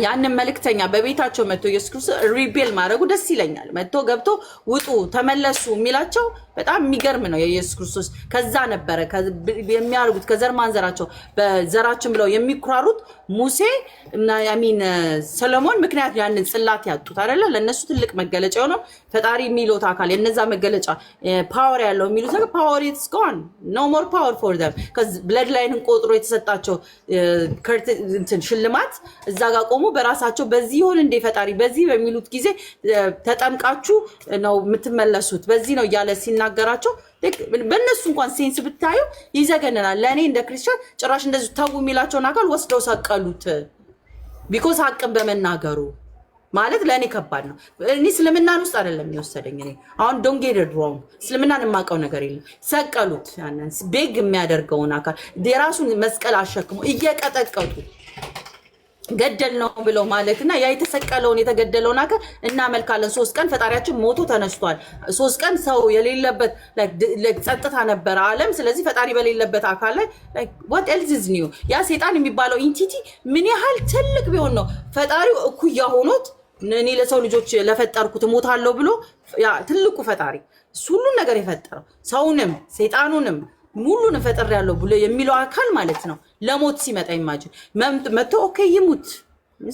ያንን መልእክተኛ በቤታቸው መጥቶ ኢየሱስ ክርስቶስ ሪቤል ማድረጉ ደስ ይለኛል። መጥቶ ገብቶ ውጡ ተመለሱ የሚላቸው በጣም የሚገርም ነው። የኢየሱስ ክርስቶስ ከዛ ነበረ የሚያርጉት ከዘር ማንዘራቸው በዘራችን ብለው የሚኩራሩት ሙሴ እና ሰሎሞን ምክንያት ያንን ጽላት ያጡት አይደለ? ለነሱ ትልቅ መገለጫ የሆነው ፈጣሪ የሚሉት አካል የነዛ መገለጫ ፓወር ያለው የሚሉት ነገር ፓወር ኢትስ ጎን ኖ ሞር ፓወር ፎር them cuz ብለድ ላይንን ቆጥሮ የተሰጣቸው ሽልማት እዛ ጋር ቆሞ በራሳቸው በዚህ ይሁን እንደ ፈጣሪ በዚህ በሚሉት ጊዜ ተጠምቃችሁ ነው የምትመለሱት በዚህ ነው ያለ ሲናገራቸው በእነሱ እንኳን ሴንስ ብታዩ ይዘገነናል። ለእኔ እንደ ክርስቲያን ጭራሽ እንደዚህ ተው የሚላቸውን አካል ወስደው ሰቀሉት። ቢኮዝ ሀቅን በመናገሩ ማለት ለእኔ ከባድ ነው። እኔ እስልምናን ውስጥ አይደለም የወሰደኝ። እኔ አሁን ዶንት ጌት ኢት ሮንግ እስልምናን የማውቀው ነገር የለም። ሰቀሉት። ያንን ቤግ የሚያደርገውን አካል የራሱን መስቀል አሸክሞ እየቀጠቀጡ ገደል ነው ብለው ማለትና ያ የተሰቀለውን የተገደለውን አካል እናመልካለን። 3 ቀን ፈጣሪያችን ሞቶ ተነስቷል። 3 ቀን ሰው የሌለበት ጸጥታ ነበር ዓለም። ስለዚህ ፈጣሪ በሌለበት አካል ላይ what else is new ያ ሰይጣን የሚባለው ኢንቲቲ ምን ያህል ትልቅ ቢሆን ነው ፈጣሪው እኩያ ሆኖት እኔ ለሰው ልጆች ለፈጠርኩት ሞታለሁ ብሎ ያ ትልቁ ፈጣሪ ሁሉን ነገር የፈጠረው ሰውንም ሰይጣኑንም ሙሉን ፈጠር ያለው ብሎ የሚለው አካል ማለት ነው። ለሞት ሲመጣ ኢማጂን መጥቶ ኦኬ ይሙት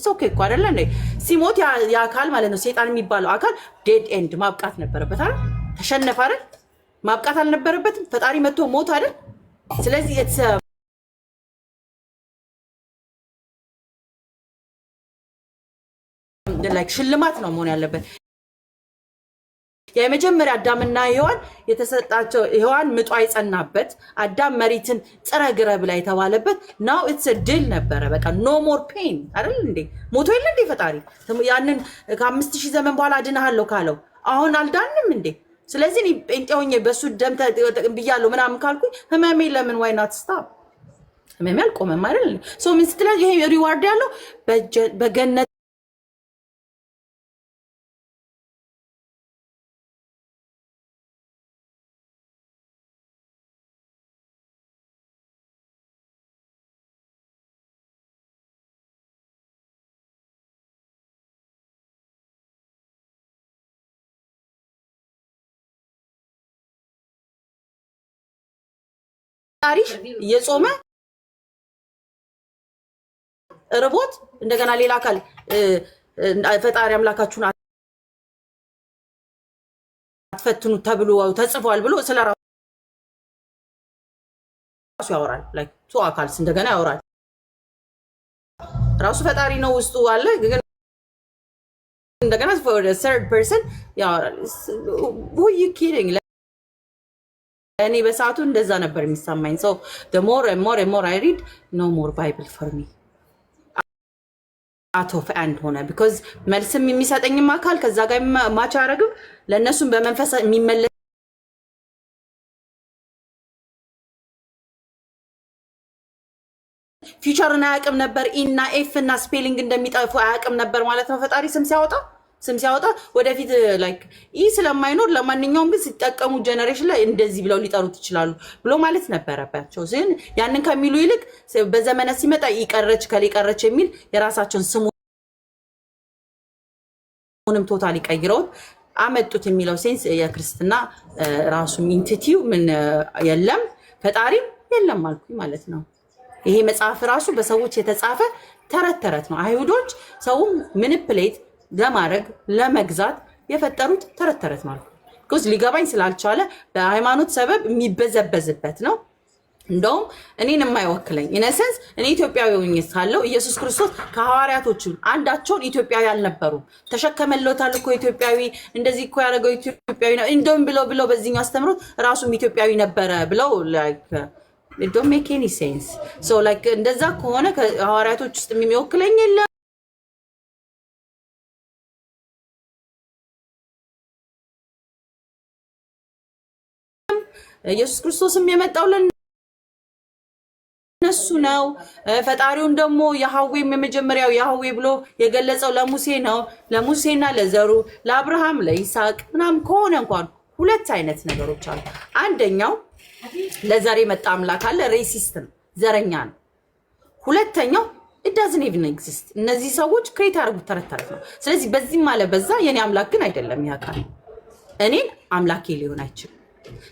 ኦኬ እኮ አይደለ እንዴ ሲሞት ያ አካል ማለት ነው። ሰይጣን የሚባለው አካል ዴድ ኤንድ ማብቃት ነበረበት አይደል? ተሸነፈ አይደል? ማብቃት አልነበረበትም? ፈጣሪ መጥቶ ሞት አይደል? ስለዚህ ላይክ ሽልማት ነው መሆን ያለበት። የመጀመሪያ አዳምና ሔዋን የተሰጣቸው ሔዋን ምጧ ይጸናበት አዳም መሪትን ጥረግረ ብላ የተባለበት ናው ኢትስ ድል ነበረ። በቃ ኖ ሞር ፔን አይደል እንዴ ሞቶ የለ እንዴ ፈጣሪ ያንን ከ5000 ዘመን በኋላ አድነሃለሁ ካለው አሁን አልዳንም እንዴ? ስለዚህ እኔ ጴንጤ ሆኜ በሱ ደም ብያለሁ ምናምን ካልኩኝ ህመሜ ለምን ዋይ ናት ስታፕ ህመሜ አልቆመም አይደል? ሶ ምን ስትል ይሄ ሪዋርድ ያለው በገነት ታሪክ የጾመ ርቦት እንደገና ሌላ አካል ፈጣሪ አምላካችሁን አትፈትኑ ተብሎ ተጽፏል ብሎ ስለራሱ ያወራል። ላይክ ቱ አካልስ እንደገና ያወራል። ራሱ ፈጣሪ ነው ውስጡ አለ ግን እንደገና for the third person ያወራል። who you kidding እኔ በሰዓቱ እንደዛ ነበር የሚሰማኝ። so the more and more I read no more Bible for me out of and ሆነ because መልስም የሚሰጠኝም አካል ከዛ ጋር ማች አረግም ለነሱም በመንፈስ የሚመለስ ፊቸርን አያውቅም ነበር። ኢና ኤፍ እና ስፔሊንግ እንደሚጠፉ አያውቅም ነበር ማለት ነው። ፈጣሪ ስም ሲያወጣ ወደፊት ላይክ ኢ ስለማይኖር ለማንኛውም ግን ሲጠቀሙ ጀነሬሽን ላይ እንደዚህ ብለው ሊጠሩት ይችላሉ ብሎ ማለት ነበረባቸው። ግን ያንን ከሚሉ ይልቅ በዘመነ ሲመጣ ይቀረች ከሊቀረች የሚል የራሳቸውን ስሙንም ቶታሊ ቀይረውት አመጡት የሚለው ሴንስ የክርስትና ራሱ ኢንቲቲው ምን የለም ፈጣሪም የለም አልኩኝ ማለት ነው። ይሄ መጽሐፍ ራሱ በሰዎች የተጻፈ ተረት ነው። አይሁዶች ሰውም ምንፕሌት ለማድረግ ለመግዛት የፈጠሩት ተረት ማለት ነው። because ሊገባኝ ስላልቻለ በሃይማኖት ሰበብ የሚበዘበዝበት ነው። እንደውም እኔን የማይወክለኝ ኢነሰንስ እኔ ኢትዮጵያዊ ሆኜ ሳለው ኢየሱስ ክርስቶስ ከሐዋርያቶቹ አንዳቸውን ኢትዮጵያዊ አልነበሩም። ተሸከመለታል እኮ ኢትዮጵያዊ እንደዚህ እኮ ያደረገው ኢትዮጵያዊ ነው እንደውም ብለው በዚህኛው አስተምሮት ራሱም ኢትዮጵያዊ ነበረ ብለው like it don't make any sense. so like እንደዛ ከሆነ ከሐዋርያቶች ውስጥ የሚወክለኝ የለም። ኢየሱስ ክርስቶስም የመጣው ለነሱ ነው። ፈጣሪውን ደግሞ ያህዌም የመጀመሪያው ያህዌ ብሎ የገለጸው ለሙሴ ነው። ለሙሴና ለዘሩ ለአብርሃም ለይስሐቅ ምናምን ከሆነ እንኳን ሁለት አይነት ነገሮች አሉ። አንደኛው ለዘር የመጣ አምላክ አለ፣ ሬሲስት ነው፣ ዘረኛ ነው። ሁለተኛው it doesn't even exist። እነዚህ ሰዎች ክሬት ያደርጉት ተረት ነው። ስለዚህ በዚህ ማለት በዛ የኔ አምላክ ግን አይደለም ያካል እኔን አምላኬ ሊሆን አይችልም።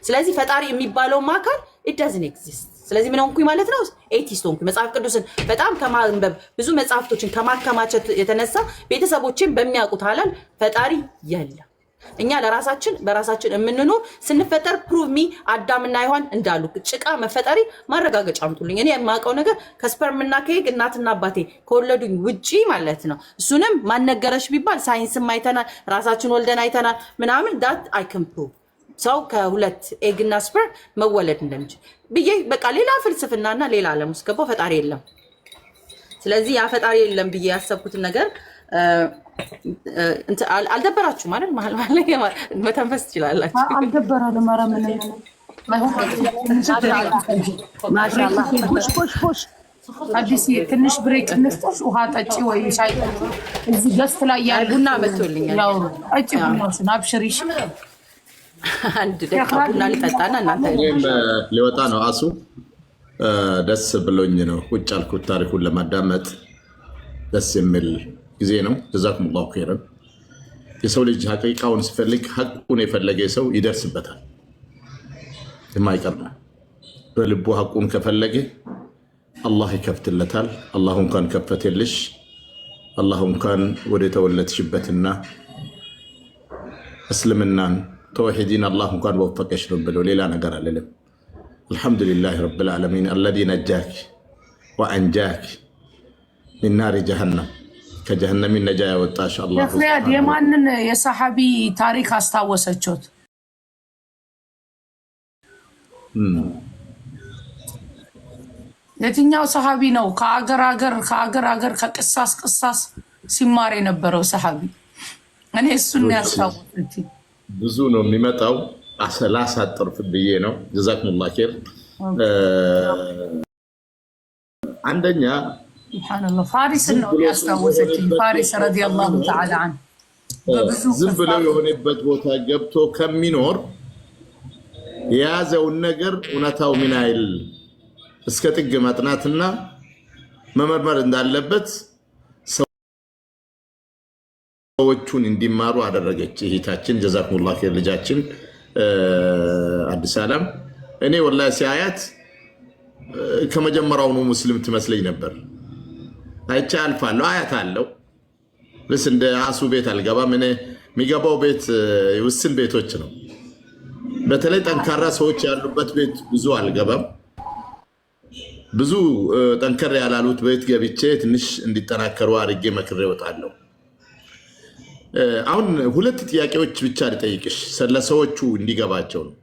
ስለዚህ ፈጣሪ የሚባለው አካል it doesn't exist። ስለዚህ ምን ሆንኩኝ ማለት ነው? ኤቲስት ሆንኩኝ። መጽሐፍ ቅዱስን በጣም ከማንበብ ብዙ መጽሐፍቶችን ከማከማቸት የተነሳ ቤተሰቦችን በሚያውቁት ሐላል ፈጣሪ የለም። እኛ ለራሳችን በራሳችን የምንኖር ስንፈጠር ፕሩቭ ሚ አዳምና ሔዋን እንዳሉ ጭቃ መፈጠሪ ማረጋገጫ አምጡልኝ። እኔ የማውቀው ነገር ከስፐርምና ከኤግ እናትና አባቴ ከወለዱኝ ውጪ ማለት ነው። እሱንም ማነገረሽ ቢባል ሳይንስም አይተናል፣ ራሳችን ወልደን አይተናል ምናምን ዳት አይ ካን ፕሩቭ ሰው ከሁለት ኤግና ስፐርም መወለድ እንደሚችል ብዬ በቃ ሌላ ፍልስፍናና ሌላ ዓለም ውስጥ ገባሁ። ፈጣሪ የለም። ስለዚህ ያ ፈጣሪ የለም ብዬ ያሰብኩትን ነገር አልደበራችሁ ማለት መሀል ላይ መተንፈስ ትችላላችሁ። አልደበራለም። ኧረ ምን አዲስ ትንሽ ብሬክ እንስጥሽ፣ ውሃ ጠጪ ወይ ሻይ እዚህ ገስት ላይ ያለ ቡና መጥቶልኛል። ያው ጠጪ ቡናሽን አብሽሪሽ። አንድ ደቂቃ ቡና ልጠጣና እናንተ ሊወጣ ነው። አሱ ደስ ብሎኝ ነው ቁጭ አልኩት ታሪኩን ለማዳመጥ። ደስ የሚል ጊዜ ነው። ጀዛኩሙላሁ ኸይረን። የሰው ልጅ ሐቂቃውን ሲፈልግ ሐቁን የፈለገ ሰው ይደርስበታል፣ የማይቀር ነው። በልቡ ሐቁን ከፈለገ አላህ ይከፍትለታል። አላሁ እንኳን ከፈተልሽ፣ አላሁ እንኳን ወደ ተወለድሽበትና እስልምናን ተውሂድን አላህ እንኳን በወፈቀሽ ነው ብሎ ሌላ ነገር አልልም። አልሐምዱሊላህ ረብል ዓለሚን አለዚ ነጃክ ወአንጃክ ሚን ናሪ ጀሃነም፣ ከጀሃነም ነጃ ያወጣሽ አላህ። ፍሪያድ የማንን የሰሐቢ ታሪክ አስታወሰችሁት? የትኛው ሰሐቢ ነው ከአገር አገር ከቅሳስ ቅሳስ ሲማር የነበረው ሰሐቢ? እኔ እሱን ያስታወሰችኝ። ብዙ ነው የሚመጣው፣ ላሳጥር ብዬ ነው። ጀዛኩሙላህ ኸይር። አንደኛ ሱብሃንአላህ ፋሪስን ነው ያስታወሰችኝ። ፋሪስ ረዲየላሁ ተዓላ ዐንሁ ዝም ብለው የሆነበት ቦታ ገብቶ ከሚኖር የያዘውን ነገር እውነታው ምን አይል እስከ ጥግ ማጥናትና መመርመር እንዳለበት ሰዎቹን እንዲማሩ አደረገች እህታችን። ጀዛኩሙላህ ኸይር። ልጃችን አዲስ ዓለም እኔ ወላሂ ሲያያት ከመጀመሪያውኑ ሙስሊም ትመስለኝ ነበር። አይቼ አልፋለሁ፣ አያት አለው ልስ እንደ አሱ ቤት አልገባም። እኔ የሚገባው ቤት ውስን ቤቶች ነው። በተለይ ጠንካራ ሰዎች ያሉበት ቤት ብዙ አልገባም። ብዙ ጠንከር ያላሉት ቤት ገብቼ ትንሽ እንዲጠናከሩ አድርጌ መክሬ እወጣለሁ። አሁን ሁለት ጥያቄዎች ብቻ ልጠይቅሽ ስለሰዎቹ እንዲገባቸው ነው።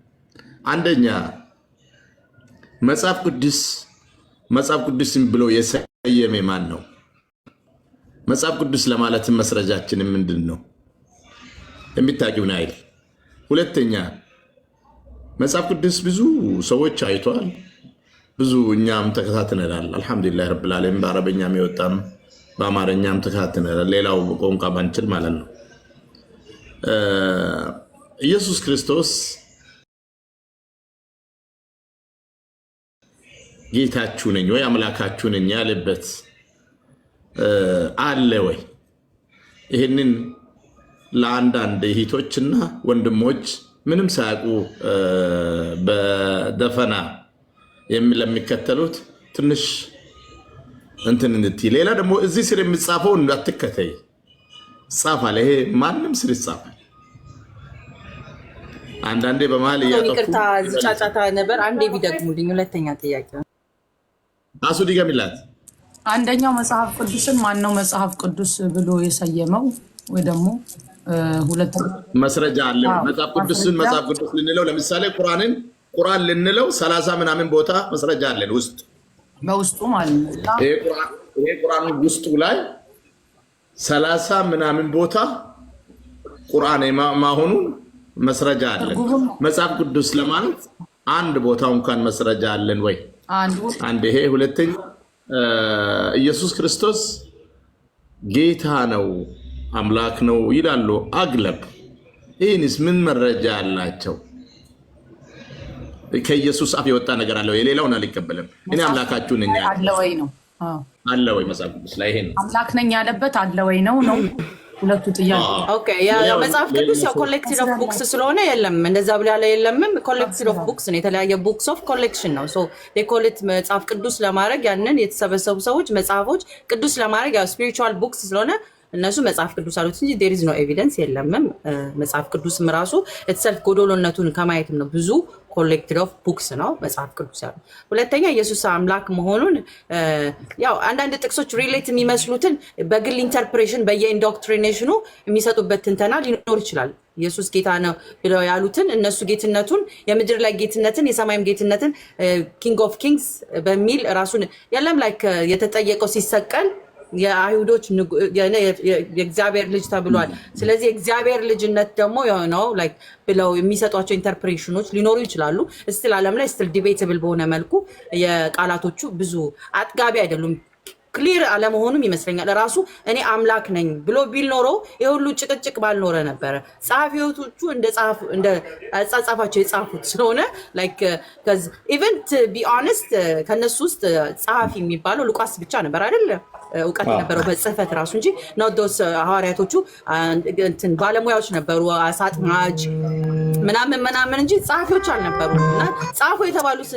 አንደኛ መጽሐፍ ቅዱስን ብሎ የሰየመ ማን ነው? መጽሐፍ ቅዱስ ለማለትም መስረጃችን ምንድን ነው? የሚታቂውን አይል። ሁለተኛ መጽሐፍ ቅዱስ ብዙ ሰዎች አይቷል፣ ብዙ እኛም ተከታትነናል። አልሐምዱሊላህ ረብል ዓለሚን በአረበኛም የወጣም በአማርኛም ተከታትነናል። ሌላው ቋንቋ ባንችል ማለት ነው። ኢየሱስ ክርስቶስ ጌታችሁ ነኝ ወይ አምላካችሁ ነኝ ያለበት አለ ወይ? ይህንን ለአንዳንድ እህቶችና ወንድሞች ምንም ሳያውቁ በደፈና ለሚከተሉት ትንሽ እንትን እንድትይ። ሌላ ደግሞ እዚህ ስር የሚጻፈው እንዳትከተይ ጻፋል። ይሄ ማንም ስር ይጻፋል። አንዳንዴ በመሀል ይቅርታ ጫጫታ ነበር። አንዴ ቢደግሙልኝ። ሁለተኛ ጥያቄ አሱ ዲገሚላት። አንደኛው መጽሐፍ ቅዱስን ማነው መጽሐፍ ቅዱስ ብሎ የሰየመው? ወይ ደግሞ ሁለተኛ መስረጃ አለ። መጽሐፍ ቅዱስን መጽሐፍ ቅዱስ ልንለው ለምሳሌ ቁርአን ልንለው 30 ምናምን ቦታ መስረጃ አለን በውስጡ ማለት ነው። ይሄ ቁርአን ውስጡ ላይ 30 ምናምን ቦታ ቁርአን ማሆኑ መስረጃ አለን። መጽሐፍ ቅዱስ ለማለት አንድ ቦታው እንኳን መስረጃ አለን ወይ? አንድ ይሄ። ሁለተኛ ኢየሱስ ክርስቶስ ጌታ ነው አምላክ ነው ይላሉ አግለብ። ይህንስ ምን መረጃ አላቸው? ከኢየሱስ አፍ የወጣ ነገር አለ ወይ? የሌላውን አልቀበልም እኔ አምላካችሁ ነኝ አለ ወይ ነው? አለ ወይ መጽሐፍ ቅዱስ ላይ ይሄን አምላክ ነኝ ያለበት አለ ወይ ነው ሁለቱ ጥያቄ። ኦኬ ያ መጽሐፍ ቅዱስ ያው ኮሌክቲቭ ኦፍ ቡክስ ስለሆነ የለም እንደዛ ብላ ላይ የለምም። ኮሌክቲቭ ኦፍ ቡክስ ነው፣ የተለያየ ቡክስ ኦፍ ኮሌክሽን ነው። ሶ የኮሌክት መጽሐፍ ቅዱስ ለማድረግ ያንን የተሰበሰቡ ሰዎች መጽሐፎች ቅዱስ ለማድረግ ያው ስፒሪቹዋል ቡክስ ስለሆነ እነሱ መጽሐፍ ቅዱስ አሉት እንጂ there is no evidence የለምም። መጽሐፍ ቅዱስም ራሱ የተሰልፍ ጎዶሎነቱን ከማየትም ነው ብዙ ኮሌክቲቭ ኦፍ ቡክስ ነው መጽሐፍ ቅዱስ ያለው። ሁለተኛ ኢየሱስ አምላክ መሆኑን ያው አንዳንድ ጥቅሶች ሪሌት የሚመስሉትን በግል ኢንተርፕሬሽን በየኢንዶክትሪኔሽኑ የሚሰጡበት ትንተና ሊኖር ይችላል። ኢየሱስ ጌታ ነው ብለው ያሉትን እነሱ ጌትነቱን የምድር ላይ ጌትነትን የሰማይም ጌትነትን ኪንግ ኦፍ ኪንግስ በሚል ራሱን ያለም ላይክ የተጠየቀው ሲሰቀል የአይሁዶች የእግዚአብሔር ልጅ ተብሏል። ስለዚህ የእግዚአብሔር ልጅነት ደግሞ የሆነው ላይክ ብለው የሚሰጧቸው ኢንተርፕሬሽኖች ሊኖሩ ይችላሉ። እስቲል ዓለም ላይ እስቲል ዲቤትብል በሆነ መልኩ የቃላቶቹ ብዙ አጥጋቢ አይደሉም። ክሊር አለመሆኑም ይመስለኛል። ራሱ እኔ አምላክ ነኝ ብሎ ቢል ኖሮ የሁሉ ጭቅጭቅ ባልኖረ ነበረ። ጸሐፊዎቹ እንደ አጻጻፋቸው የጻፉት ስለሆነ ላይክ ከዚ ኢቨንት ቢ ኦነስት ከነሱ ውስጥ ጸሐፊ የሚባለው ሉቃስ ብቻ ነበር አይደል? እውቀት የነበረው በጽህፈት ራሱ እንጂ ኖዶስ ሐዋርያቶቹ እንትን ባለሙያዎች ነበሩ፣ አሳጥማጅ ምናምን እንጂ ጸሐፊዎች አልነበሩ። እና ጻፉ የተባሉት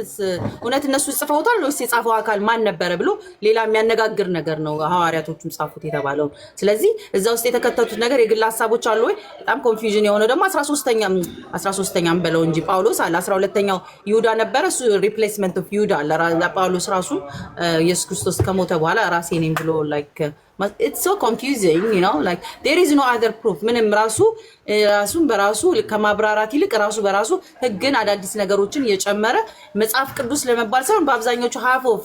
እውነት እነሱ ጽፈውታል ወይስ የጻፈው አካል ማን ነበረ ብሎ ሌላ የሚያነጋግር ነገር ነው ሐዋርያቶቹም ጻፉት የተባለው። ስለዚህ እዛ ውስጥ የተከተቱት ነገር የግል ሀሳቦች አሉ ወይ? በጣም ኮንፊውዥን የሆነው ደግሞ 13ኛም በለው እንጂ ጳውሎስ አለ 12ኛው ይሁዳ ነበረ። እሱ ሪፕሌስመንት ኦፍ ይሁዳ ለጳውሎስ ራሱ ኢየሱስ ክርስቶስ ከሞተ በኋላ ራሴ ነኝ ብሎ like it's so confusing, you know, like there is no other proof ምንም ራሱን በራሱ ከማብራራት ይልቅ ራሱ በራሱ ህግን አዳዲስ ነገሮችን እየጨመረ መጽሐፍ ቅዱስ ለመባል ሳይሆን በአብዛኞቹ half of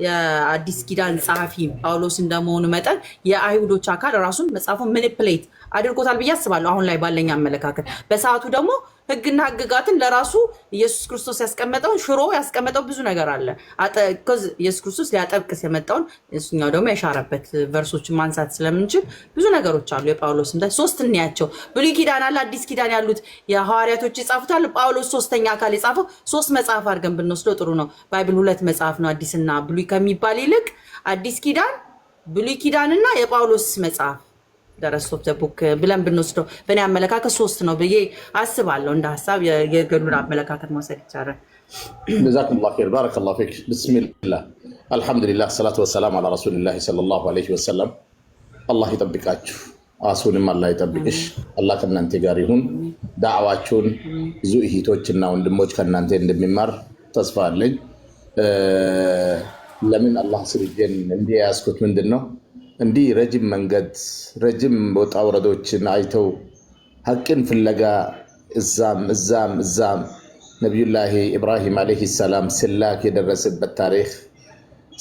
የአዲስ ኪዳን ጸሐፊ ጳውሎስ እንደመሆኑ መጠን የአይሁዶች አካል ራሱን መጽሐፉን ማኒፕሌት አድርጎታል ብዬ አስባለሁ። አሁን ላይ ባለኝ አመለካከት በሰዓቱ ደግሞ ህግና ህግጋትን ለራሱ ኢየሱስ ክርስቶስ ያስቀመጠውን ሽሮ ያስቀመጠው ብዙ ነገር አለ። ኢየሱስ ክርስቶስ ሊያጠብቅስ የመጣውን እሱኛው ደግሞ የሻረበት ቨርሶችን ማንሳት ስለምንችል ብዙ ነገሮች አሉ። የጳውሎስ እንደ ሶስት እንያቸው ብሉይ ኪዳን አለ፣ አዲስ ኪዳን ያሉት የሐዋርያቶች ይጻፉታል። ጳውሎስ ሶስተኛ አካል የጻፈው ሶስት መጽሐፍ አድርገን ብንወስደው ጥሩ ነው። ባይብል ሁለት መጽሐፍ ነው አዲስና ብሉይ ከሚባል ይልቅ አዲስ ኪዳን ብሉይ ኪዳንና የጳውሎስ መጽሐፍ ደረሶት ቡክ ብለን ብንወስደው በእኔ አመለካከት ሶስት ነው ብዬ አስባለሁ። እንደ ሐሳብ የገሉን አመለካከት መውሰድ ይቻላል። ጀዛኩሙላሁ ኸይር ባረከላሁ ፊክ። ቢስሚላህ አልሐምዱሊላህ ሰላቱ ወሰላም ዐላ ረሱሊላህ ሰለላሁ ዐለይሂ ወሰለም። አላህ ይጠብቃችሁ፣ አሱንም አላህ ይጠብቅሽ። አላህ ከእናንተ ጋር ይሁን። ዳዕዋችሁን ብዙ እህቶችና ወንድሞች ከእናንተ እንደሚማር ተስፋ አለኝ። ለምን አላህ ስርጀን እንዲህ ያስኩት ምንድን ነው እንዲህ ረጅም መንገድ ረጅም ወጣ ወረዶችን አይተው ሐቅን ፍለጋ እዛም ነቢዩላህ ኢብራሂም አለይሂ ሰላም ስላክ የደረሰበት ታሪክ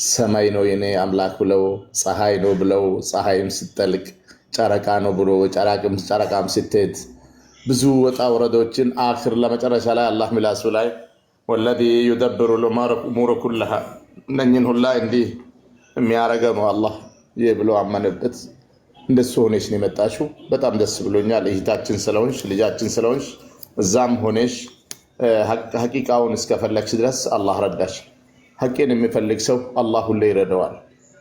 ሰማይ ነው የኔ አምላክ ብለው ፀሐይ ነው ብለው ፀሐይም ስትጠልቅ ጨረቃ ነው ብሎ ጨረቃም ስትሄድ ብዙ ወጣ ወረዶችን አክር ለመጨረሻ ላይ አላህ ምላሱ ላይ ወለዚ ዩደብሩ ልኡሙረ ኩለሃ እነኝን ሁላ እንዲህ የሚያረገው ነው አላህ ብሎ አመነበት። እንደሱ ሆነሽ ነው የመጣሽው። በጣም ደስ ብሎኛል። እህታችን ስለሆንሽ ልጃችን ስለሆንሽ እዛም ሆነሽ ሐቂቃውን እስከፈለግሽ ድረስ አላህ ረዳሽ። ሐቂን የሚፈልግ ሰው አላህ ሁሌ ይረዳዋል።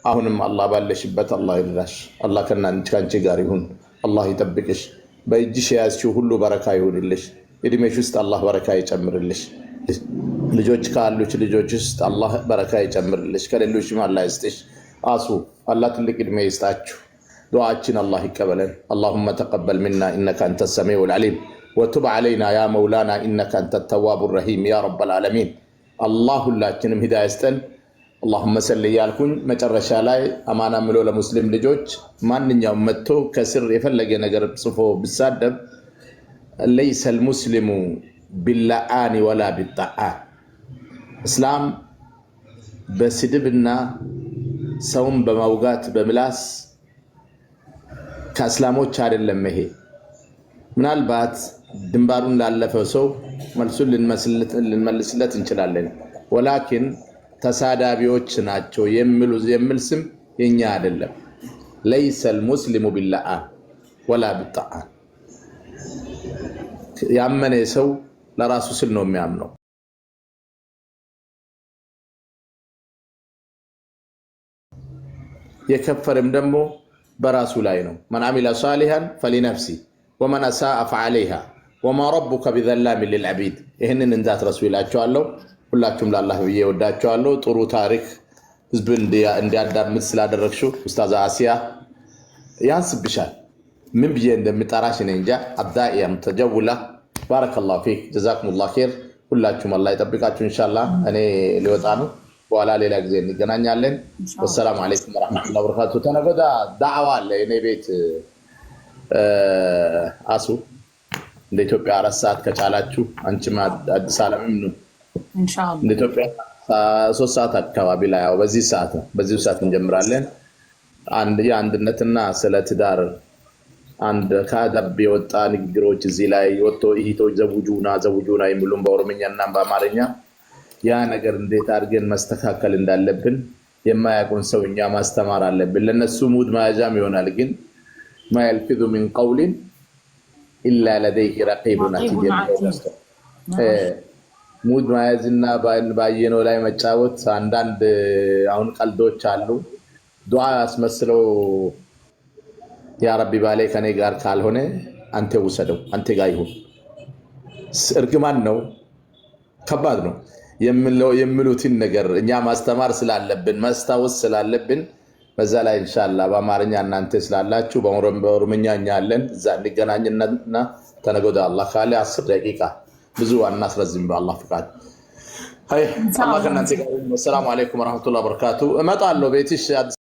አሁንም አላህ ባለሽበት አላህ ይርዳሽ። አላህ ከአንቺ ጋር ይሁን። አላህ ይጠብቅሽ። በእጅሽ የያዝሽው ሁሉ በረካ ይሁንልሽ። እድሜሽ ውስጥ አላህ በረካ ይጨምርልሽ። ልጆች ካሉሽ ልጆች ውስጥ አላህ በረካ ይጨምርልሽ። ከሌሎችም አላህ ይስጥሽ። አሱ አላህ ትልቅ እድሜ ይስጣችሁ። ዱዓችን አላህ ይቀበለን። اللهم تقبل منا انك انت السميع العليم وتب علينا يا مولانا انك انت التواب الرحيم يا رب العالمين። አላህ ሁላችንም ሂዳያ ይስጠን። اللهم صل ያልኩኝ መጨረሻ ላይ አማና ምሎ ለሙስሊም ልጆች ማንኛውም መጥቶ ከስር የፈለገ ነገር ጽፎ ቢሳደብ ليس المسلم باللعان ولا بالطعان። እስላም በስድብና ሰውን በማውጋት በምላስ ከእስላሞች አይደለም። ይሄ ምናልባት ድንባሩን ላለፈው ሰው መልሱን ልንመልስለት እንችላለን። ወላኪን ተሳዳቢዎች ናቸው የሚል ስም የኛ አይደለም። ليس المسلم باللعان ولا بالطعان ያመነ ሰው ለራሱ ስል ነው የሚያምነው። የከፈረም ደግሞ በራሱ ላይ ነው። من عمل صالحا فلنفسه ومن اساء فعليها وما ربك بظلام للعبيد። ይሄንን እንዳትረሱ ይላችኋለሁ። ሁላችሁም ለአላህ ብዬ ወዳችኋለሁ። ጥሩ ታሪክ ህዝብ እንዲያዳምጥ ስላደረግሽው ኡስታዝ አሲያ ያንስብሻል። ምን ብዬ እንደምጠራሽ እኔ እንጃ። አዳኢያ ተጀውላ ባረከላሁ ፊክ ጀዛኩሙላህ ኸይር። ሁላችሁም አላህ ይጠብቃችሁ ኢንሻአላህ። እኔ ሊወጣ ነው። በኋላ ሌላ ጊዜ እንገናኛለን። ወሰላሙ አለይኩም ወራህመቱላሂ ወበረካቱ። ተነገዳ ዳዕዋ አለ እኔ ቤት አሱ እንደ ኢትዮጵያ 4 ሰዓት ከቻላችሁ አንቺም አዲስ ዓለምም ነው ኢንሻአላህ እንደ ኢትዮጵያ 3 ሰዓት አካባቢ ላይ ያው በዚህ ሰዓት እንጀምራለን። የአንድነትና ስለ ትዳር አንድ ከአደብ የወጣ ንግግሮች እዚህ ላይ ወጥቶ ይሂቶች ዘውጁና የሚሉን በኦሮምኛና በአማርኛ ያ ነገር እንዴት አድርገን መስተካከል እንዳለብን የማያውቁን ሰውኛ ማስተማር አለብን። ለነሱ ሙድ መያዣም ይሆናል። ግን ما يلفظ من قول إلا لديه رقيب عتيد። ሙድ መያዝና ባየነው ላይ መጫወት አንዳንድ አሁን ቀልዶች አሉ። ዱዓ አስመስለው ያ ረቢ ባሌ ከኔ ጋር ካልሆነ አንተ ውሰደው አንተ ጋር ይሁን። እርግማን ነው፣ ከባድ ነው የሚሉትን ነገር እኛ ማስተማር ስላለብን ማስታወስ ስላለብን በዛ ላይ ኢንሻአላህ በአማርኛ እናንተ ስላላችሁ በኦሮምኛ እኛ አለን። እዛ እንገናኝና ተነገደ አላህ ካለ 10 ደቂቃ ብዙ አናስረዝም በአላህ ፍቃድ። አይ አላህ ከእናንተ ጋር። ሰላም አለይኩም ወራህመቱላሂ ወበረካቱ። እመጣለሁ ቤትሽ